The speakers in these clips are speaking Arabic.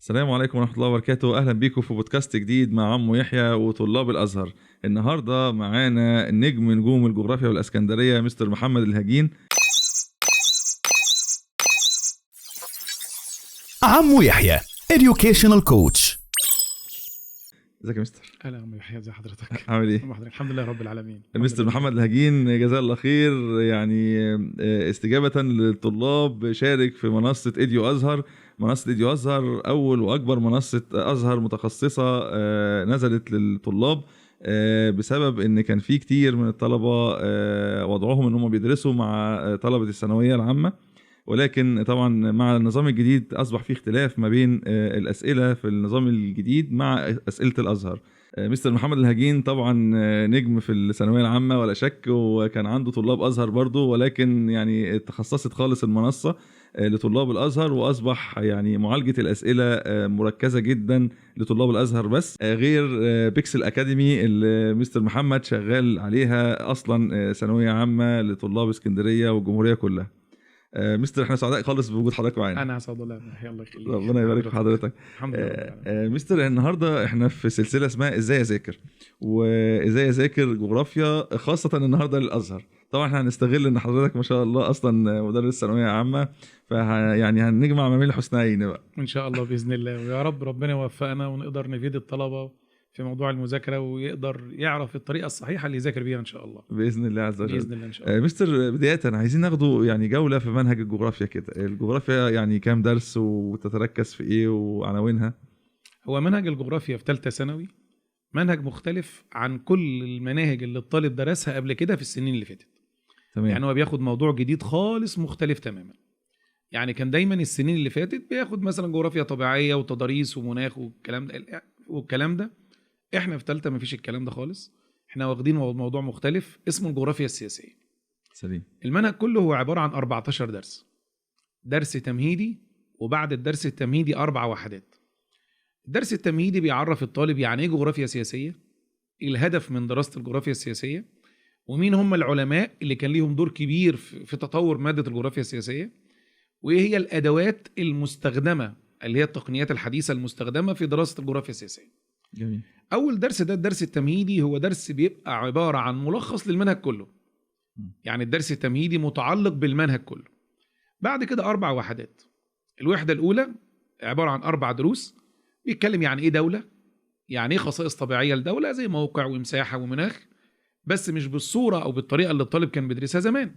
السلام عليكم ورحمة الله وبركاته. أهلا بيكم في بودكاست جديد مع عمو يحيى وطلاب الأزهر. النهاردة معانا نجم نجوم الجغرافيا والأسكندرية مستر محمد الهجين. عمو يحيى Educational Coach. ازيك يا مستر؟ اهلا عمو يحيى، ازي حضرتك؟ عامل ايه؟ الحمد لله رب العالمين. مستر محمد الهجين جزاه الله خير، يعني استجابة للطلاب شارك في منصة إيديو أزهر. منصة إيديو أزهر أول وأكبر منصة أزهر متخصصة نزلت للطلاب بسبب إن كان في كتير من الطلبة وضعهم إنهم بيدرسوا مع طلبة الثانوية العامة، ولكن طبعا مع النظام الجديد أصبح في اختلاف ما بين الأسئلة في النظام الجديد مع أسئلة الأزهر. مستر محمد الهجين طبعا نجم في الثانويه العامه ولا شك، وكان عنده طلاب ازهر برضو، ولكن يعني تخصصت خالص المنصه لطلاب الازهر، واصبح يعني معالجه الاسئله مركزه جدا لطلاب الازهر بس، غير بيكسل اكاديمي اللي مستر محمد شغال عليها اصلا ثانويه عامه لطلاب اسكندريه والجمهوريه كلها. مستر احنا سعداء خالص بوجود حضرتك معانا. انا اسعد الله. الله يخليك، ربنا يبارك في حضرتك. الحمد لله. مستر النهارده احنا في سلسله اسمها ازاي اذاكر، وازاي اذاكر جغرافيا خاصه النهارده للازهر. طبعا احنا هنستغل ان حضرتك ما شاء الله اصلا مدرس ثانويه عامه، يعني هنجمع ما بين الحسنيين بقى ان شاء الله باذن الله، ويا رب ربنا يوفقنا ونقدر نفيد الطلبه في موضوع المذاكره، ويقدر يعرف الطريقه الصحيحه اللي يذاكر بيها ان شاء الله باذن الله عز وجل. باذن الله ان شاء الله. مستر بدايه عايزين ناخده يعني جوله في منهج الجغرافيا كده. الجغرافيا يعني كام درس وتتركز في ايه وعناوينها؟ هو منهج الجغرافيا في ثالثه ثانوي منهج مختلف عن كل المناهج اللي الطالب درسها قبل كده في السنين اللي فاتت. تمام. يعني هو بياخد موضوع جديد خالص مختلف تماما. يعني كان دايما السنين اللي فاتت بياخد مثلا جغرافيا طبيعيه وتضاريس ومناخ والكلام ده. احنا في ثالثه مفيش الكلام ده خالص. احنا واخدين موضوع مختلف اسمه الجغرافيا السياسيه. سليم. المنهج كله هو عباره عن 14 درس تمهيدي، وبعد الدرس التمهيدي 4 وحدات. الدرس التمهيدي بيعرف الطالب يعني ايه جغرافيا سياسيه، الهدف من دراسه الجغرافيا السياسيه، ومين هم العلماء اللي كان ليهم دور كبير في تطور ماده الجغرافيا السياسيه، وايه هي الادوات المستخدمه اللي هي التقنيات الحديثه المستخدمه في دراسه الجغرافيا السياسيه. جميل. اول درس ده الدرس التمهيدي، هو درس بيبقى عباره عن ملخص للمنهج كله. يعني الدرس التمهيدي متعلق بالمنهج كله. بعد كده 4 وحدات. الوحده الاولى عباره عن 4 دروس بيتكلم يعني ايه دوله، يعني ايه خصائص طبيعيه لدوله زي موقع ومساحه ومناخ، بس مش بالصوره او بالطريقه اللي الطالب كان بيدرسها زمان.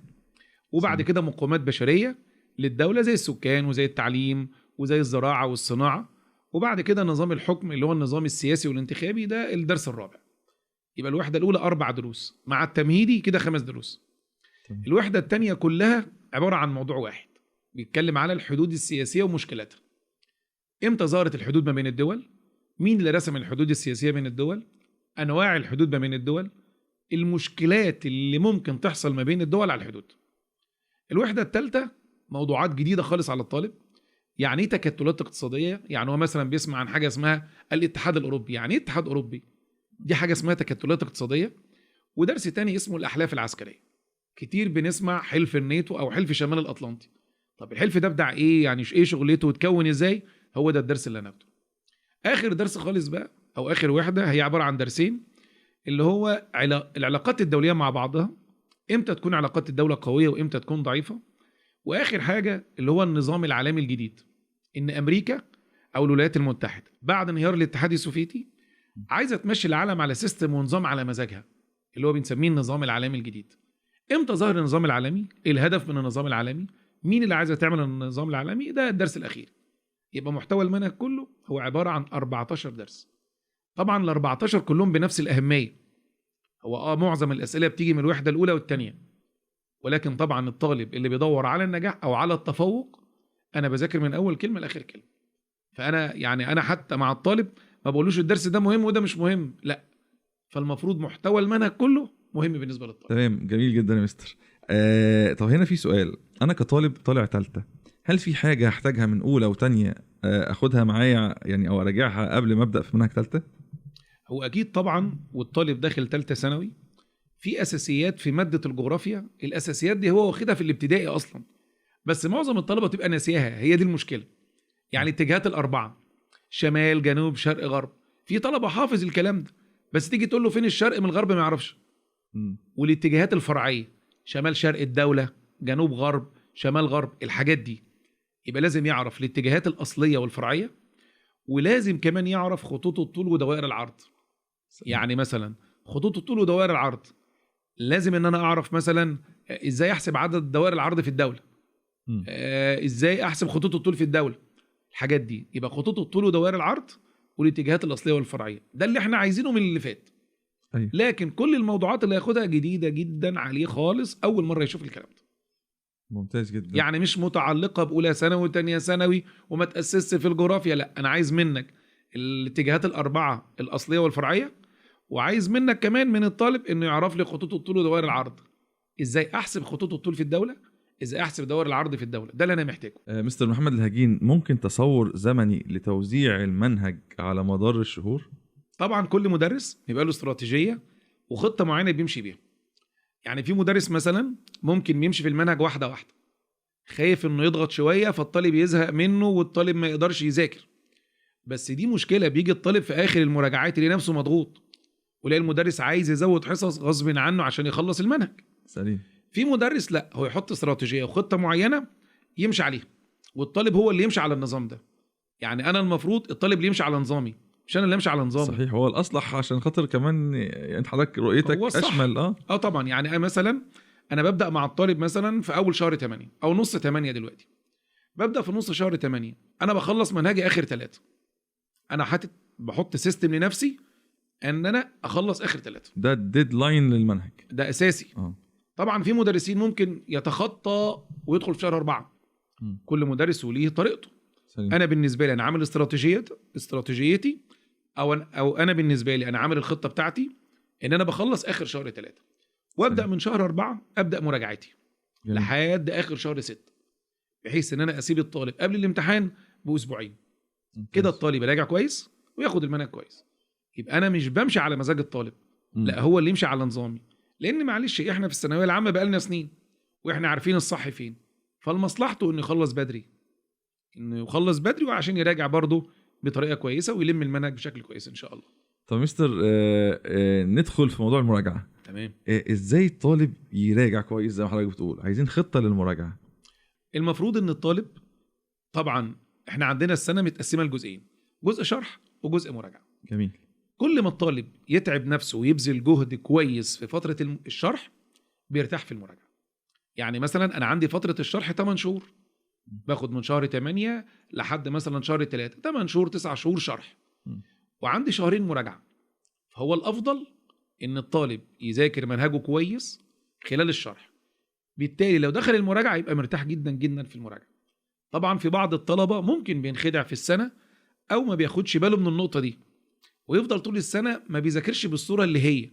وبعد كده مقومات بشريه للدوله زي السكان وزي التعليم وزي الزراعه والصناعه. وبعد كده نظام الحكم اللي هو النظام السياسي والانتخابي، ده الدرس الرابع. يبقى الوحده الاولى 4 دروس مع التمهيدي كده 5 دروس. الوحده الثانيه كلها عباره عن موضوع واحد بيتكلم على الحدود السياسيه ومشكلاتها. امتى ظهرت الحدود ما بين الدول، مين اللي رسم الحدود السياسيه بين الدول، انواع الحدود ما بين الدول، المشكلات اللي ممكن تحصل ما بين الدول على الحدود. الوحده الثالثه موضوعات جديده خالص على الطالب. يعني ايه تكتلات اقتصاديه؟ يعني هو مثلا بيسمع عن حاجه اسمها الاتحاد الاوروبي. يعني ايه اتحاد اوروبي؟ دي حاجه اسمها تكتلات اقتصاديه. ودرس تاني اسمه الاحلاف العسكريه. كتير بنسمع حلف الناتو او حلف شمال الاطلنطي. طب الحلف ده بتاع ايه؟ يعني ايه شغلته وتكون ازاي؟ هو ده الدرس اللي هناخده. اخر درس خالص بقى او اخر وحده هي عباره عن درسين، اللي هو العلاقات الدوليه مع بعضها، امتى تكون علاقات الدوله قويه وامتى تكون ضعيفه. واخر حاجه اللي هو النظام العالمي الجديد، ان امريكا او الولايات المتحده بعد انهيار الاتحاد السوفيتي عايزه تمشي العالم على سيستم ونظام على مزاجها، اللي هو بنسميه النظام العالمي الجديد. امتى ظهر النظام العالمي؟ ايه الهدف من النظام العالمي؟ مين اللي عايزه تعمل النظام العالمي؟ ده الدرس الاخير. يبقى محتوى المنهج كله هو عباره عن 14 درس. طبعا ال 14 كلهم بنفس الاهميه. هو معظم الاسئله بتيجي من الوحده الاولى والثانيه، ولكن طبعا الطالب اللي بيدور على النجاح او على التفوق، انا بذاكر من اول كلمه لاخر كلمه. فانا حتى مع الطالب ما بقولوش الدرس ده مهم وده مش مهم، لا. فالمفروض محتوى المنهج كله مهم بالنسبه للطالب. تمام، جميل جدا يا مستر. طب هنا في سؤال، انا كطالب طالع ثالثه، هل في حاجه احتاجها من اولى وثانيه اخدها معايا يعني او اراجعها قبل ما ابدا في منهج ثالثه؟ هو اكيد طبعا، والطالب داخل ثالثه ثانوي في اساسيات في ماده الجغرافيا. الاساسيات دي هو واخدها في الابتدائي اصلا، بس معظم الطلبه تبقى ناسياها. هي دي المشكله. يعني الاتجاهات الاربعه، شمال جنوب شرق غرب. في طلبه حافظ الكلام ده، بس تيجي تقول له فين الشرق من الغرب ما يعرفش. والاتجاهات الفرعيه، شمال شرق الدوله، جنوب غرب، شمال غرب، الحاجات دي يبقى لازم يعرف الاتجاهات الاصليه والفرعيه، ولازم كمان يعرف خطوط الطول ودوائر العرض. يعني مثلا خطوط الطول ودوائر العرض لازم ان انا اعرف مثلا ازاي احسب عدد دوائر العرض في الدوله، ازاي احسب خطوط الطول في الدوله، الحاجات دي. يبقى خطوط الطول ودوائر العرض والاتجاهات الاصليه والفرعيه، ده اللي احنا عايزينه من اللي فات. أيوة. لكن كل الموضوعات اللي هياخدها جديده جدا عليه خالص، اول مره يشوف الكلام ده. ممتاز جدا. يعني مش متعلقه باولى ثانوي وثانيه ثانوي وما تاسسش في الجغرافيا، لا، انا عايز منك الاتجاهات الاربعه الاصليه والفرعيه، وعايز منك كمان من الطالب انه يعرف لي خطوط الطول ودوائر العرض، ازاي احسب خطوط الطول في الدوله، ازاي احسب دوائر العرض في الدوله. ده اللي انا محتاجه. مستر محمد الهجين، ممكن تصور زمني لتوزيع المنهج على مدار الشهور؟ طبعا كل مدرس يبقى له استراتيجيه وخطه معينه بيمشي بيها. يعني في مدرس مثلا ممكن يمشي في المنهج واحده واحده، خايف انه يضغط شويه فالطالب يزهق منه والطالب ما يقدرش يذاكر. بس دي مشكله، بيجي الطالب في اخر المراجعات يلاقي نفسه مضغوط، ويلاقي المدرس عايز يزود حصص غصب عنه عشان يخلص المنهج. سليم. في مدرس لا، هو يحط استراتيجيه وخطه معينه يمشي عليها، والطالب هو اللي يمشي على النظام ده. يعني انا المفروض الطالب اللي يمشي على نظامي، مش انا اللي امشي على نظامي. صحيح، هو الاصلح عشان خاطر كمان انت حضرتك رؤيتك هو الصح. اشمل. طبعا. يعني مثلا انا ببدا مع الطالب مثلا في اول شهر 8 او نص 8 دلوقتي، ببدا في نص شهر 8 انا بخلص منهجي اخر 3. انا بحط سيستم لنفسي ان انا اخلص اخر 3. ده الديدلاين للمنهج، ده اساسي. طبعا في مدرسين ممكن يتخطى ويدخل في شهر 4. كل مدرس وليه طريقته. سليم. انا بالنسبه لي انا عامل استراتيجيتي، او انا بالنسبه لي انا عامل الخطه بتاعتي ان انا بخلص اخر شهر 3 وابدا من شهر 4 ابدا مراجعتي جميل. لحد اخر شهر 6، بحيث ان انا اسيب الطالب قبل الامتحان باسبوعين كده الطالب يراجع كويس وياخد المنهج كويس. يبقى انا مش بمشي على مزاج الطالب، لا، هو اللي يمشي على نظامي. لان معلش احنا في الثانويه العامه بقالنا سنين واحنا عارفين الصح فين، فالمصلحته انه يخلص بدري وعشان يراجع برضه بطريقه كويسه ويلم المنهج بشكل كويس ان شاء الله. طب مستر، ندخل في موضوع المراجعه. تمام. ازاي الطالب يراجع كويس؟ زي ما حضرتك بتقول عايزين خطه للمراجعه. المفروض ان الطالب، طبعا احنا عندنا السنه متقسمه لجزئين، جزء شرح وجزء مراجعه. جميل. كل ما الطالب يتعب نفسه ويبذل جهد كويس في فتره الشرح بيرتاح في المراجعه. يعني مثلا انا عندي فتره الشرح 8 شهور، باخد من شهر 8 لحد مثلا شهر 3، 8 شهور 9 شهور شرح، وعندي شهرين مراجعه. فهو الافضل ان الطالب يذاكر منهجه كويس خلال الشرح، بالتالي لو دخل المراجعه يبقى مرتاح جدا جدا في المراجعه. طبعا في بعض الطلبه ممكن بينخدع في السنه او ما بياخدش باله من النقطه دي ويفضل طول السنه ما بيذاكرش بالصوره اللي هي.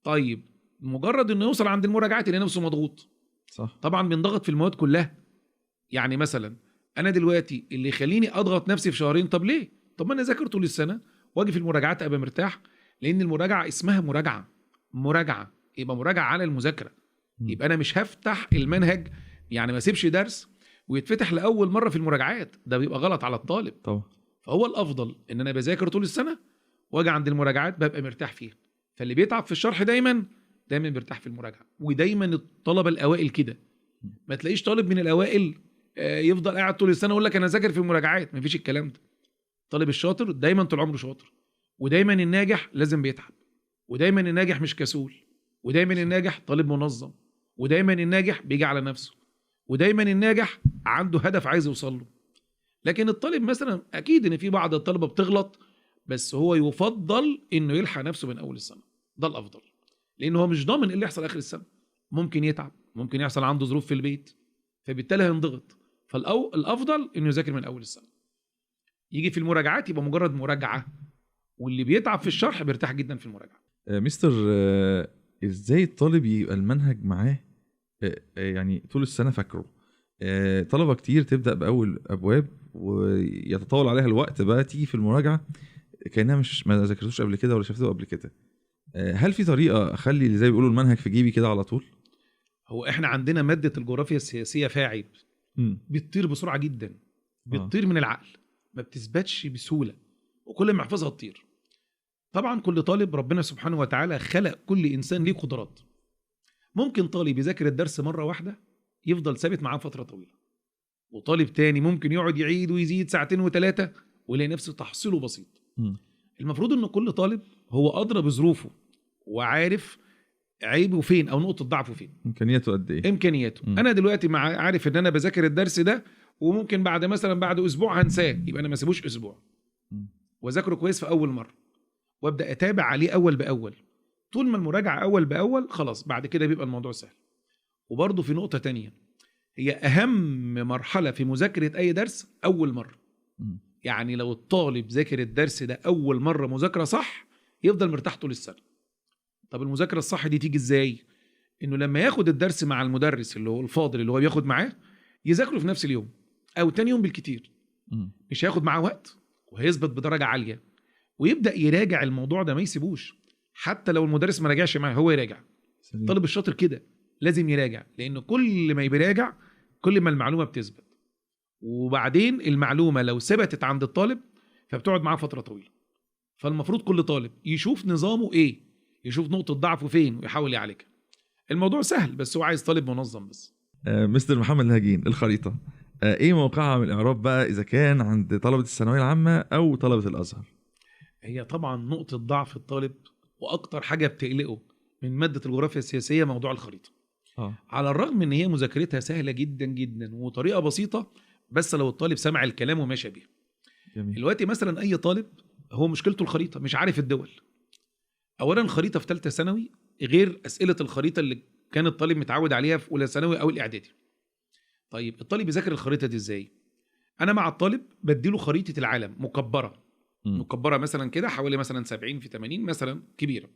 طيب مجرد انه يوصل عند المراجعات يلاقي نفسه مضغوط. صح. طبعا بينضغط في المواد كلها. يعني مثلا انا دلوقتي اللي يخليني اضغط نفسي في شهرين، طب ليه؟ طب ما انا ذاكر طول السنه واجي في المراجعات ابقى مرتاح، لان المراجعه اسمها مراجعه يبقى مراجعه على المذاكره. يبقى انا مش هفتح المنهج، يعني ما اسيبش درس ويتفتح لاول مره في المراجعات، ده بيبقى غلط على الطالب. طبعا. فهو الافضل ان انا بذاكر طول السنه واجي عند المراجعات ببقى مرتاح فيها. فاللي بيتعب في الشرح دايما بيرتاح في المراجعه. ودايما الطلبه الاوائل كده، ما تلاقيش طالب من الاوائل يفضل قاعد طول السنه يقول لك انا ذاكر في المراجعات. مفيش الكلام ده. الطالب الشاطر دايما طول عمره شاطر، ودايما الناجح لازم بيتعب، ودايما الناجح مش كسول، ودايما الناجح طالب منظم، ودايما الناجح بيجي على نفسه، ودايما الناجح عنده هدف عايز يوصل له. لكن الطالب مثلا اكيد ان في بعض الطلبه بتغلط، بس هو يفضل انه يلحق نفسه من اول السنه، ده الافضل، لانه هو مش ضامن ايه اللي يحصل اخر السنه. ممكن يتعب، ممكن يحصل عنده ظروف في البيت، فبالتالي هينضغط. فالافضل انه يذاكر من اول السنه. يجي في المراجعات يبقى مجرد مراجعه، واللي بيتعب في الشرح بيرتاح جدا في المراجعه. مستر، ازاي الطالب يبقى المنهج معاه يعني طول السنه فاكره؟ طلبه كتير تبدا باول ابواب ويتطاول عليها الوقت، بقى تيجي في المراجعه كانها ما ذاكرتوش قبل كده ولا شافته قبل كده. هل في طريقه اخلي اللي زي بيقولوا المنهج في جيبي كده على طول؟ هو احنا عندنا ماده الجغرافيا السياسيه فيها عيب، بتطير بسرعه جدا، بتطير من العقل. ما بتثبتش بسهوله، وكل ما يحفظها تطير. طبعا كل طالب ربنا سبحانه وتعالى خلق كل انسان ليه قدرات. ممكن طالب يذاكر الدرس مره واحده يفضل ثابت معاه فتره طويله، وطالب تاني ممكن يقعد يعيد ويزيد ساعتين و3 ويلاقي نفسه تحصيله بسيط. المفروض ان كل طالب هو ادرى بظروفه وعارف عيبه فين او نقطه ضعفه فين، امكانياته قد ايه. امكانياته. انا دلوقتي عارف ان انا بذاكر الدرس ده وممكن بعد اسبوع هنساه، يبقى انا ما اسيبوش اسبوع واذاكره كويس في اول مره وابدا اتابع عليه اول باول. طول ما المراجعه اول باول خلاص بعد كده بيبقى الموضوع سهل. وبرضه في نقطه تانية، هي اهم مرحله في مذاكره اي درس اول مره. يعني لو الطالب ذاكر الدرس ده اول مره مذاكره صح يفضل مرتاح طول السنه. طب المذاكره الصح دي تيجي ازاي؟ انه لما ياخد الدرس مع المدرس اللي هو الفاضل اللي هو بياخد معاه يذاكره في نفس اليوم او تاني يوم بالكتير. مش هياخد معاه وقت وهيثبت بدرجه عاليه، ويبدا يراجع الموضوع ده، ما يسيبوش حتى لو المدرس ما راجعش معاه هو يراجع. الطالب الشاطر كده لازم يراجع، لان كل ما يراجع كل ما المعلومه بتثبت، وبعدين المعلومه لو ثبتت عند الطالب فبتقعد معاه فتره طويله. فالمفروض كل طالب يشوف نظامه ايه، يشوف نقطه ضعفه فين ويحاول يعالجها. الموضوع سهل بس هو عايز طالب منظم بس. مستر محمد الهجين، الخريطه ايه موقعها من الاعراب بقى اذا كان عند طلبه الثانويه العامه او طلبه الازهر؟ هي طبعا نقطه ضعف الطالب واكتر حاجه بتقلقه من ماده الجغرافيا السياسيه موضوع الخريطه. على الرغم ان هي مذاكرتها سهله جدا جدا وطريقه بسيطه، بس لو الطالب سمع الكلام وماشي بيه. دلوقتي مثلا اي طالب هو مشكلته الخريطه، مش عارف الدول. اولا خريطه في ثالثه ثانوي غير اسئله الخريطه اللي كان الطالب متعود عليها في اولى ثانوي او الاعدادي. طيب الطالب يذاكر الخريطه دي ازاي؟ انا مع الطالب بديله خريطه العالم مكبره. مكبره مثلا كده حوالي مثلا 70 في 80 مثلا، كبيره.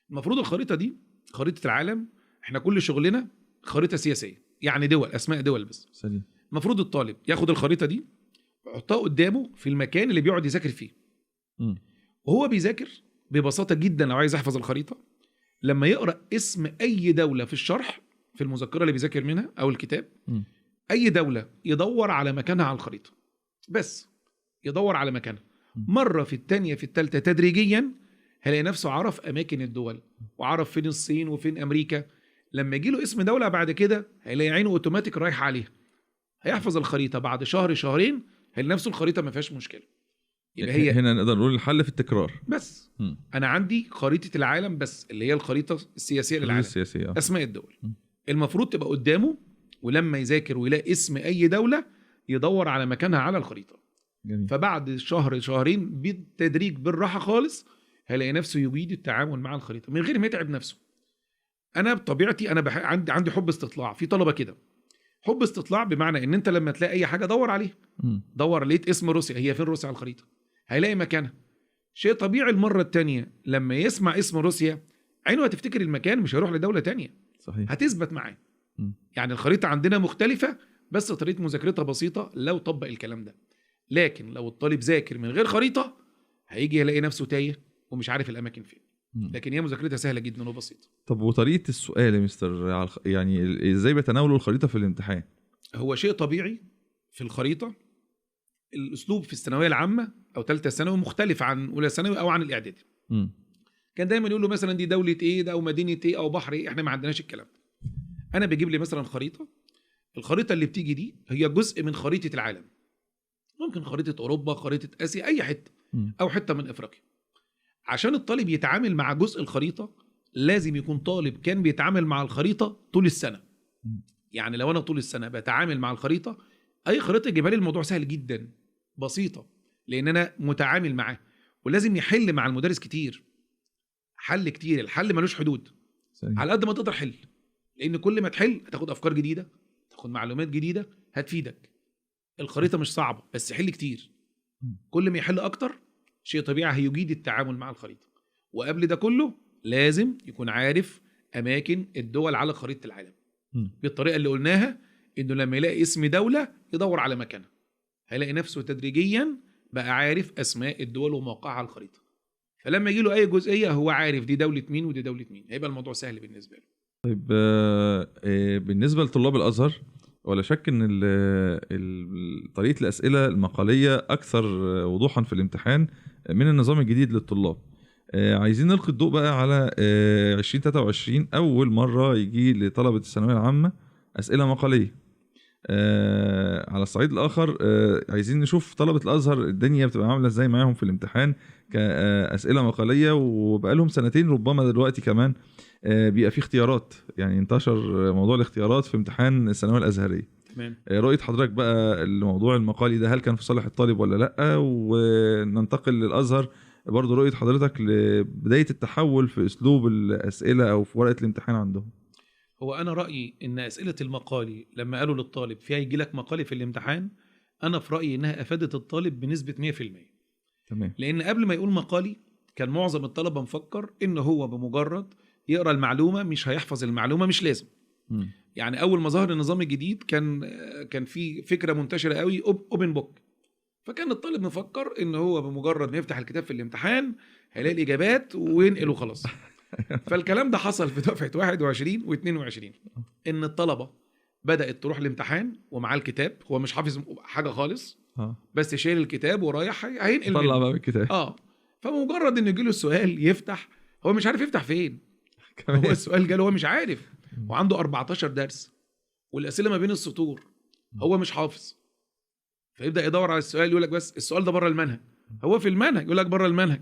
المفروض الخريطه دي خريطه العالم، احنا كل شغلنا خريطه سياسيه، يعني دول، اسماء دول بس. سليم. المفروض الطالب ياخد الخريطه دي ويحطها قدامه في المكان اللي بيقعد يذاكر فيه. وهو بيذاكر ببساطه جدا لو عايز يحفظ الخريطه، لما يقرا اسم اي دوله في الشرح في المذكره اللي بيذاكر منها او الكتاب، اي دوله يدور على مكانها على الخريطه، بس يدور على مكانها مره في الثانيه في الثالثه تدريجيا هيلاقي نفسه عرف اماكن الدول وعرف فين الصين وفين امريكا. لما يجي له اسم دوله بعد كده هيلاقي عينه اوتوماتيك رايحه عليها، هيحفظ الخريطه بعد شهر شهرين هيلاقي نفسه الخريطه ما فيهاش مشكله. يبقى هي هنا نقدر نقول الحل في التكرار بس. انا عندي خريطه العالم بس اللي هي الخريطه السياسيه للعالم، السياسية. اسماء الدول المفروض تبقى قدامه، ولما يذاكر ويلاقي اسم اي دوله يدور على مكانها على الخريطه. جميل. فبعد شهر شهرين بالتدريج بالراحه خالص هيلاقي نفسه يجيد التعامل مع الخريطه من غير ما يتعب نفسه. انا بطبيعتي انا عندي حب استطلاع. في طلبه كده حب استطلاع بمعنى ان انت لما تلاقي اي حاجه دور عليها. دور لقيت اسم روسيا، هي فين روسيا على الخريطه؟ هيلاقي مكانها. شيء طبيعي المره الثانيه لما يسمع اسم روسيا عينه هتفتكر المكان، مش هيروح لدوله تانية. صحيح. هتثبت معاه. يعني الخريطه عندنا مختلفه بس طريقه مذاكرتها بسيطه لو طبق الكلام ده. لكن لو الطالب ذاكر من غير خريطه هيجي يلاقي نفسه تايه ومش عارف الاماكن فين. لكن هي مذاكرتها سهله جدا وبسيطه. طب وطريقه السؤال يا مستر، يعني ازاي بيتناولوا الخريطه في الامتحان؟ هو شيء طبيعي في الخريطه. الاسلوب في الثانويه العامه او ثالثه ثانوي مختلف عن اولى ثانوي او عن الاعدادي. كان دايما يقول له مثلا دي دوله ايه ده او مدينه ايه او بحر ايه. احنا ما عندناش الكلام ده. انا بجيب لي مثلا خريطه، الخريطه اللي بتيجي دي هي جزء من خريطه العالم. ممكن خريطه اوروبا، خريطه اسيا، اي حته او حته من افريقيا. عشان الطالب يتعامل مع جزء الخريطه لازم يكون طالب كان بيتعامل مع الخريطه طول السنه. يعني لو انا طول السنه بتعامل مع الخريطه، اي خريطه يجيبها لي الموضوع سهل جدا، بسيطه، لان انا متعامل معاه. ولازم يحل مع المدرس كتير، حل كتير، الحل ملوش حدود. سليم. على قد ما تقدر حل، لان كل ما تحل هتاخد افكار جديده، تاخد معلومات جديده هتفيدك. الخريطه مش صعبه بس حل كتير. كل ما يحل اكتر شيء طبيعي هيجيد التعامل مع الخريطه. وقبل ده كله لازم يكون عارف اماكن الدول على خريطه العالم بالطريقه اللي قلناها، انه لما يلاقي اسم دوله يدور على مكانها، هيلاقي نفسه تدريجيا بقى عارف اسماء الدول وموقعها على الخريطه. فلما يجي له اي جزئيه هو عارف دي دوله مين ودي دوله مين، هيبقى الموضوع سهل بالنسبه له. طيب بالنسبه لطلاب الازهر ولا شك ان طريقه الاسئله المقاليه اكثر وضوحا في الامتحان من النظام الجديد للطلاب. عايزين نلقي الضوء بقى على 2023 اول مره يجي لطلبه الثانويه العامه اسئله مقاليه. على الصعيد الاخر عايزين نشوف طلبه الازهر الدنيا بتبقى عامله ازاي معاهم في الامتحان كاسئله مقاليه، وبقى لهم سنتين ربما دلوقتي كمان بيبقى في اختيارات، يعني انتشر موضوع الاختيارات في امتحان الثانويه الازهريه. تمام. رؤيه حضرتك بقى الموضوع المقالي ده هل كان في صالح الطالب ولا لا؟ وننتقل للازهر برضو، رؤيه حضرتك لبدايه التحول في اسلوب الاسئله او في ورقه الامتحان عندهم. هو انا رايي ان اسئله المقالي لما قالوا للطالب فيها يجي لك مقالي في الامتحان، انا في رايي انها افادت الطالب بنسبه 100%. تمام. لان قبل ما يقول مقالي كان معظم الطلبه مفكر ان هو بمجرد يقرا المعلومه مش هيحفظ المعلومه، مش لازم. يعني اول ما ظهر النظام الجديد كان في فكره منتشره قوي اوبن بوك، فكان الطالب مفكر ان هو بمجرد ما يفتح الكتاب في الامتحان هيلاقي الاجابات وينقل وخلاص. فالكلام ده حصل في دفعه 21 و22، ان الطلبه بدات تروح الامتحان ومعاه الكتاب، هو مش حافظ حاجه خالص، بس شايل الكتاب ورايح هينقل طلع بقى بالكتاب. فمجرد ان يجيله السؤال يفتح، هو مش عارف يفتح فين. هو السؤال جاله هو مش عارف، وعنده 14 درس والاسئله ما بين السطور، هو مش حافظ. فيبدا يدور على السؤال، يقول لك بس السؤال ده بره المنهج، هو في المنهج يقول لك بره المنهج،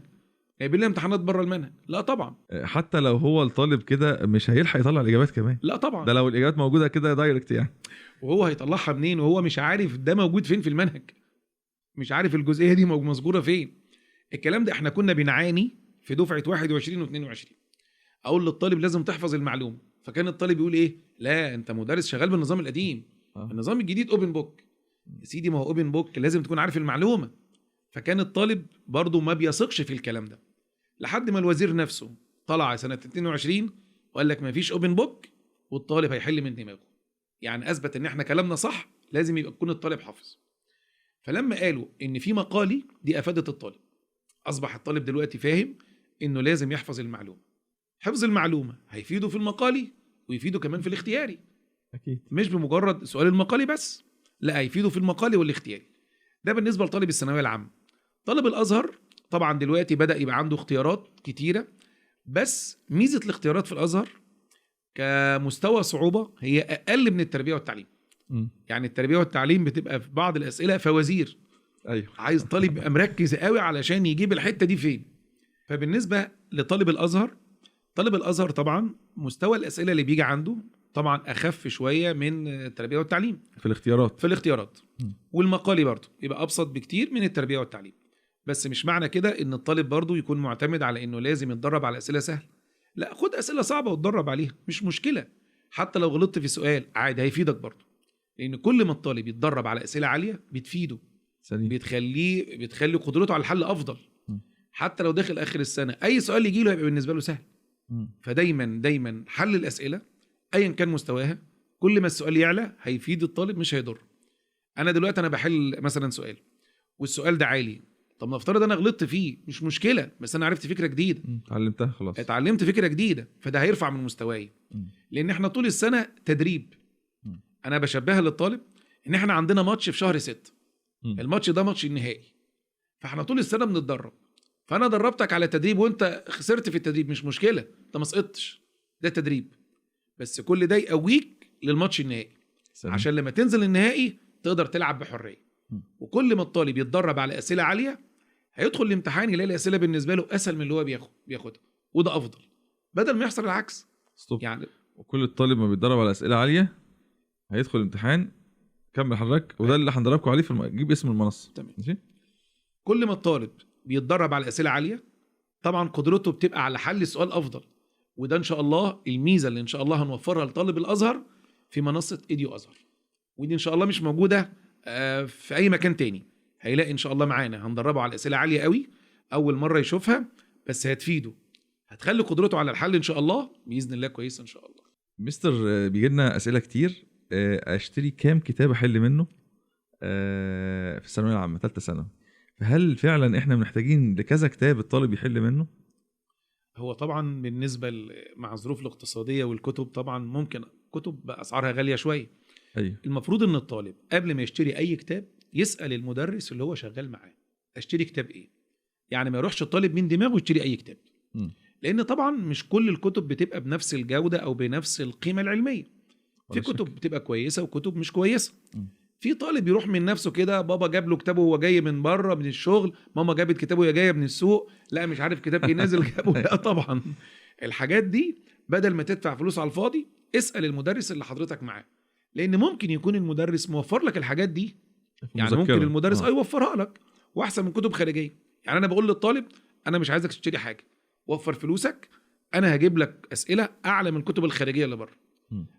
جايبين لنا امتحانات بره المنهج. لا طبعا، حتى لو هو الطالب كده مش هيلحق يطلع الاجابات كمان. لا طبعا، ده لو الاجابات موجوده كده دايركت يعني. وهو هيطلعها منين وهو مش عارف ده موجود فين في المنهج، مش عارف الجزئيه دي مذكوره فين. الكلام ده احنا كنا بنعاني في دفعه 21 و22. اقول للطالب لازم تحفظ المعلومه، فكان الطالب يقول ايه؟ لا انت مدرس شغال بالنظام القديم، النظام الجديد اوبن بوك. يا سيدي ما هو اوبن بوك لازم تكون عارف المعلومه. فكان الطالب برضو ما بيثقش في الكلام ده، لحد ما الوزير نفسه طلع سنه 22 وقال لك ما فيش اوبن بوك والطالب هيحل من دماغه. يعني اثبت ان احنا كلامنا صح، لازم يكون الطالب حافظ. فلما قالوا ان في مقالي، دي افادت الطالب، اصبح الطالب دلوقتي فاهم انه لازم يحفظ المعلومه. حفظ المعلومه هيفيده في المقالي ويفيده كمان في الاختياري، اكيد مش بمجرد سؤال المقالي بس، لا هيفيده في المقالي والاختياري. ده بالنسبه لطالب الثانويه العامه. طالب الازهر طبعا دلوقتي بدا يبقى عنده اختيارات كتيره، بس ميزه الاختيارات في الازهر كمستوى صعوبه هي اقل من التربيه والتعليم. يعني التربيه والتعليم بتبقى في بعض الاسئله فوازير، ايوه، عايز طالب يبقى مركز قوي علشان يجيب الحته دي فين. فبالنسبه لطالب الازهر، طالب الازهر طبعا مستوى الاسئله اللي بيجي عنده طبعا اخف شويه من التربيه والتعليم في الاختيارات. والمقالي برضه يبقى ابسط بكتير من التربيه والتعليم. بس مش معنى كده ان الطالب برضه يكون معتمد على انه لازم يتدرب على اسئله سهله. لا، خد اسئله صعبه وتدرب عليها، مش مشكله. حتى لو غلطت في سؤال عادي هيفيدك برضه، لان كل ما الطالب يتدرب على اسئله عاليه بتفيده، سليم. بتخلي قدرته على الحل افضل. حتى لو داخل اخر السنه اي سؤال يجي له هيبقى بالنسبه له سهل. فدايما حل الاسئله ايا كان مستواها، كل ما السؤال يعلى هيفيد الطالب مش هيضر. انا دلوقتي انا بحل مثلا سؤال والسؤال ده عالي، طب نفترض انا غلطت فيه، مش مشكله، بس انا عرفت فكره جديده، اتعلمتها خلاص، اتعلمت فكره جديده، فده هيرفع من مستواي. لان احنا طول السنه تدريب. انا بشبهها للطالب ان احنا عندنا ماتش في شهر 6، الماتش ده ماتش النهائي، فاحنا طول السنه بنتدرب. فانا دربتك على تدريب وانت خسرت في التدريب، مش مشكله، انت ما سقطتش، ده تدريب، بس كل ده يقويك للماتش النهائي. سلام. عشان لما تنزل النهائي تقدر تلعب بحريه. وكل ما الطالب يتدرب على اسئله عاليه هيدخل الامتحان يلاقي الاسئله بالنسبه له اسهل من اللي هو بياخدها، وده افضل بدل ما يحصل العكس. يعني وكل الطالب ما بيتدرب على اسئله عاليه هيدخل الامتحان. كمل حضرتك، وده اللي هندربكم عليه جيب اسم المنصه. تمام. ماشي. كل ما الطالب بيتدرب على اسئله عاليه طبعا قدرته بتبقى على حل السؤال افضل، وده ان شاء الله الميزه اللي ان شاء الله هنوفرها لطالب الازهر في منصه ايديو ازهر. ودي ان شاء الله مش موجوده في اي مكان تاني. هيلاقي ان شاء الله معانا هندربه على اسئله عاليه قوي، اول مره يشوفها، بس هتفيده، هتخلي قدرته على الحل ان شاء الله باذن الله كويسه ان شاء الله. مستر بيجي لنا اسئله كتير، اشتري كام كتاب احل منه في الثانويه العامه ثالثه ثانوي، فهل فعلا احنا محتاجين لكذا كتاب الطالب يحل منه؟ هو طبعا بالنسبه مع الظروف الاقتصاديه والكتب طبعا ممكن كتب باسعارها غاليه شويه، ايوه المفروض ان الطالب قبل ما يشتري اي كتاب يسال المدرس اللي هو شغال معاه اشتري كتاب ايه. يعني ما يروحش الطالب من دماغه يشتري اي كتاب، لان طبعا مش كل الكتب بتبقى بنفس الجوده او بنفس القيمه العلميه. في كتب بتبقى كويسه وكتب مش كويسه. في طالب يروح من نفسه كده، بابا جاب له كتابه وهو جاي من بره من الشغل، ماما جابت كتابه وهي جايه من السوق، لا مش عارف كتاب ايه نازل جابه. لا طبعا الحاجات دي بدل ما تدفع فلوس على الفاضي اسال المدرس اللي حضرتك معاه، لان ممكن يكون المدرس موفر لك الحاجات دي. يعني ممكن المدرس يوفرها لك واحسن من كتب خارجيه. يعني انا بقول للطالب انا مش عايزك تشتري حاجه، وفر فلوسك، انا هجيب لك اسئله اعلى من الكتب الخارجيه اللي بره.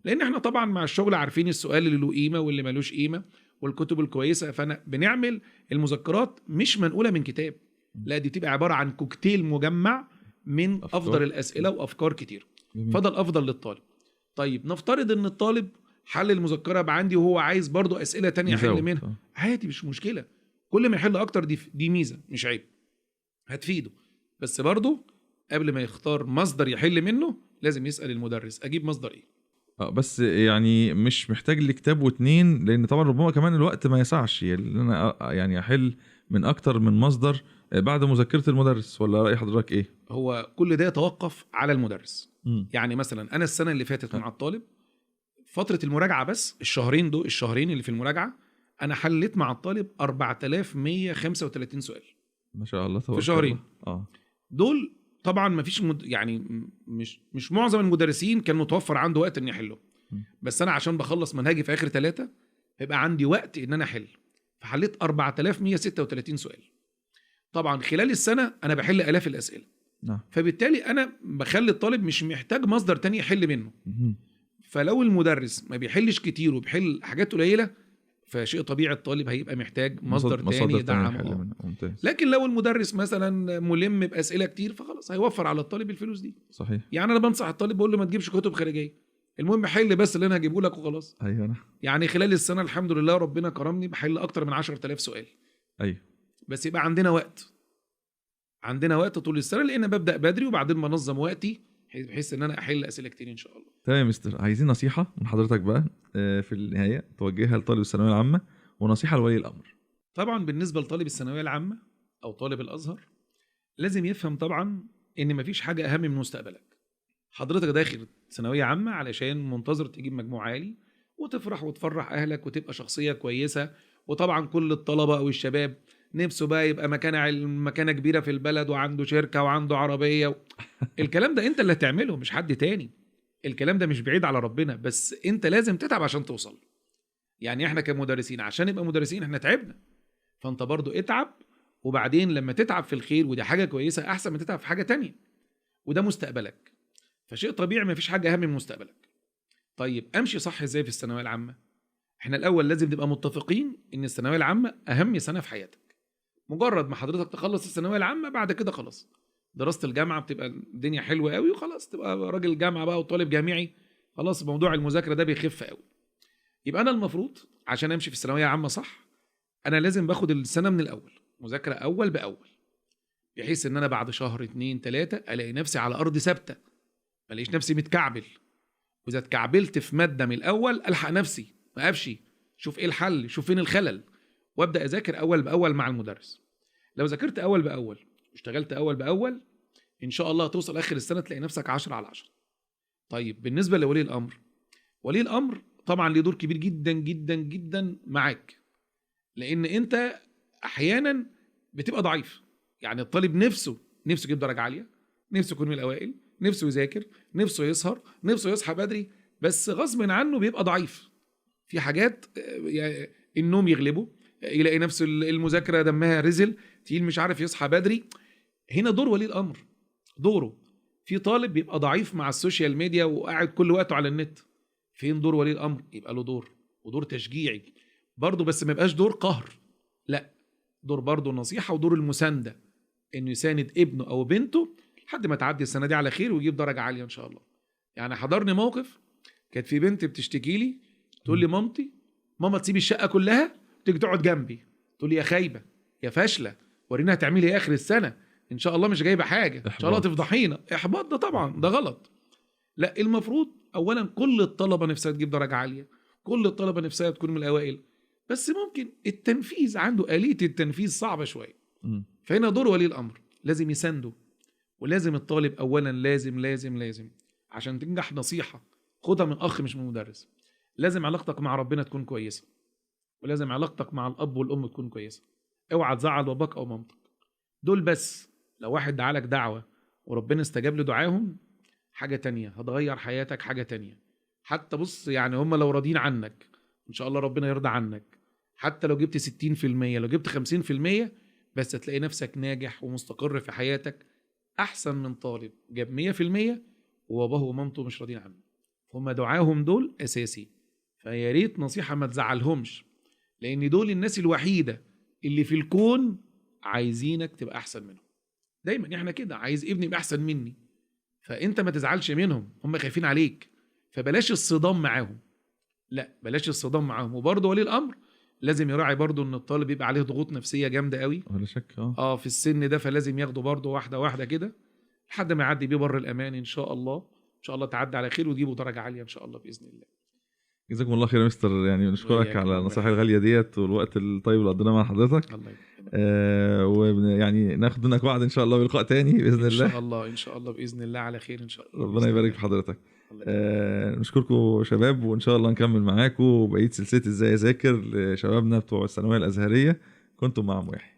لان احنا طبعا مع الشغل عارفين السؤال اللي له قيمه واللي ملوش قيمه والكتب الكويسه، فانا بنعمل المذكرات مش منقوله من كتاب، لا دي بتبقى عباره عن كوكتيل مجمع من أفكار. افضل الاسئله وافكار كتير، فده الافضل للطالب. طيب نفترض ان الطالب حل المذكره بقى عندي وهو عايز برضو اسئله تانية يحل منها، عادي مش مشكله، كل ما يحل اكتر دي ميزه مش عيب، هتفيده. بس برضو قبل ما يختار مصدر يحل منه لازم يسال المدرس اجيب مصدر ايه. بس يعني مش محتاج لكتاب واتنين، لان طبعا ربما كمان الوقت ما يسعش ان انا يعني احل من اكتر من مصدر بعد مذكرة المدرس، ولا رأي حضرتك ايه؟ هو كل ده يتوقف على المدرس. يعني مثلا انا السنة اللي فاتت مع الطالب فترة المراجعة بس الشهرين اللي في المراجعة انا حليت مع الطالب 4135 سؤال ما شاء الله في شهرين. دول طبعا ما فيش يعني مش معظم المدرسين كان متوفر عنده وقت ان يحله، بس انا عشان بخلص منهجي في اخر 3 هيبقى عندي وقت ان انا احل، فحليت 4136 سؤال. طبعا خلال السنه انا بحل الاف الاسئله، فبالتالي انا بخلي الطالب مش محتاج مصدر تاني يحل منه. فلو المدرس ما بيحلش كتير وبيحل حاجات قليله فشيء طبيعي الطالب هيبقى محتاج مصدر تاني يدعمه. لكن لو المدرس مثلا ملم باسئله كتير فخلاص هيوفر على الطالب الفلوس دي. صحيح. يعني انا بنصح الطالب بقول له ما تجيبش كتب خارجيه، المهم حل بس اللي انا هجيبه لك وخلاص. ايوه. يعني خلال السنه الحمد لله ربنا كرمني بحل اكتر من 10000 سؤال. ايوه. بس يبقى عندنا وقت طول السنه، لان ببدا بدري وبعدين بنظم وقتي بحيث ان انا احل اسئله كتير ان شاء الله. تمام يا مستر، عايزين نصيحه من حضرتك بقى في النهايه توجهها لطالب الثانويه العامه ونصيحه لولي الامر. طبعا بالنسبه لطالب الثانويه العامه او طالب الازهر لازم يفهم طبعا ان مفيش حاجه اهم من مستقبلك. حضرتك داخل ثانويه عامه علشان منتظر تجيب مجموع عالي وتفرح وتفرح اهلك وتبقى شخصيه كويسه، وطبعا كل الطلبه او الشباب نفسه بقى يبقى مكانه كبيره في البلد وعنده شركه وعنده عربيه الكلام ده انت اللي هتعمله مش حد تاني، الكلام ده مش بعيد على ربنا، بس انت لازم تتعب عشان توصل. يعني احنا كمدرسين عشان نبقى مدرسين احنا تعبنا، فانت برضو اتعب، وبعدين لما تتعب في الخير ودي حاجه كويسه احسن من تتعب في حاجه تانية، وده مستقبلك، فشيء طبيعي مفيش حاجه اهم من مستقبلك. طيب امشي صح ازاي في الثانويه العامه؟ احنا الاول لازم نبقى متفقين ان الثانويه العامه اهم سنه في حياتك. مجرد ما حضرتك تخلص الثانويه العامه بعد كده خلاص دراسه الجامعه بتبقى الدنيا حلوه قوي وخلاص تبقى راجل جامعه بقى وطالب جامعي، خلاص موضوع المذاكره ده بيخف قوي. يبقى انا المفروض عشان امشي في الثانويه عامه صح انا لازم باخد السنه من الاول مذاكره اول باول، بحيث ان انا بعد شهر 2 3 الاقي نفسي على ارض ثابته، ما الاقيش نفسي متكعبل، واذا اتكعبلت في ماده من الاول الحق نفسي ما اقفش، شوف ايه الحل، شوف فين الخلل، وابدا اذاكر اول باول مع المدرس. لو ذاكرت اول باول واشتغلت اول باول ان شاء الله توصل اخر السنه تلاقي نفسك 10 على 10. طيب بالنسبه لولي الامر، ولي الامر طبعا ليه دور كبير جدا جدا جدا معاك، لان انت احيانا بتبقى ضعيف. يعني الطالب نفسه يجيب درجه عاليه، نفسه يكون من الاوائل، نفسه يذاكر، نفسه يسهر، نفسه يصحى بدري، بس غصب عنه بيبقى ضعيف في حاجات، النوم يغلبه، يلاقي نفسه المذاكره دمها رزل تقيل مش عارف يصحى بدري. هنا دور ولي الامر، دوره. في طالب بيبقى ضعيف مع السوشيال ميديا وقاعد كل وقته على النت، فين دور ولي الامر؟ يبقى له دور، ودور تشجيعي برضه، بس ما يبقاش دور قهر، لا دور برضه نصيحه ودور المسانده، انه يساند ابنه او بنته لحد ما تعدي السنه دي على خير ويجيب درجه عاليه ان شاء الله. يعني حضرني موقف كانت في بنت بتشتكي لي تقول لي ماما تسيب الشقه كلها تيجي تقعد جنبي، تقول لي يا خايبه يا فاشله ورينا هتعملي ايه اخر السنه، ان شاء الله مش جايبه حاجه، ان شاء الله تفضحينا. احباط ده طبعا ده غلط. لا المفروض اولا كل الطلبه نفسها تجيب درجه عاليه، كل الطلبه نفسها تكون من الاوائل، بس ممكن التنفيذ عنده آلية التنفيذ صعبه شويه. فهنا دور ولي الامر، لازم يسنده، ولازم الطالب اولا لازم عشان تنجح نصيحه خدها من اخ مش من مدرس، لازم علاقتك مع ربنا تكون كويسه، ولازم علاقتك مع الاب والام تكون كويسه. اوعى تزعل باباك او مامتك، دول بس. لو واحد دعالك دعوه وربنا استجاب لدعاهم، حاجه تانية هتغير حياتك، حاجه تانية. حتى بص يعني هم لو راضين عنك ان شاء الله ربنا يرضى عنك، حتى لو جبت 60%، لو جبت 50%، بس هتلاقي نفسك ناجح ومستقر في حياتك احسن من طالب جاب 100% وباباه ومامته مش راضيين عنه. هم دعاهم دول اساسي، فيا ريت نصيحه ما تزعلهمش، لان دول الناس الوحيده اللي في الكون عايزينك تبقى احسن منهم. دايما احنا كده، عايز ابني يبقى احسن مني، فانت ما تزعلش منهم، هم خايفين عليك، فبلاش الصدام معاهم. لا بلاش الصدام معاهم. وبرضه ولي الامر لازم يراعي برضه ان الطالب يبقى عليه ضغوط نفسيه جامده قوي ولا شك. في السن ده، فلازم ياخده برضه واحده واحده كده لحد ما يعدي بيه بر الامان ان شاء الله. ان شاء الله تعدي على خير وتجيبوا درجه عاليه ان شاء الله باذن الله. جزاكم الله خير يا مستر، يعني بنشكرك وإياك على الله النصائح يخليك. الغاليه ديت والوقت الطيب اللي قضيناه مع حضرتك. الله يبارك. ويعني ناخد منك وعد ان شاء الله بلقاء تاني باذن ان الله. شاء الله ان شاء الله باذن الله على خير ان شاء الله. ربنا يبارك في حضرتك. الله يبارك. نشكركم شباب، وان شاء الله نكمل معاكم بقيه سلسله ازاي اذاكر لشبابنا بتوع الثانويه الازهريه. كنتم مع محي.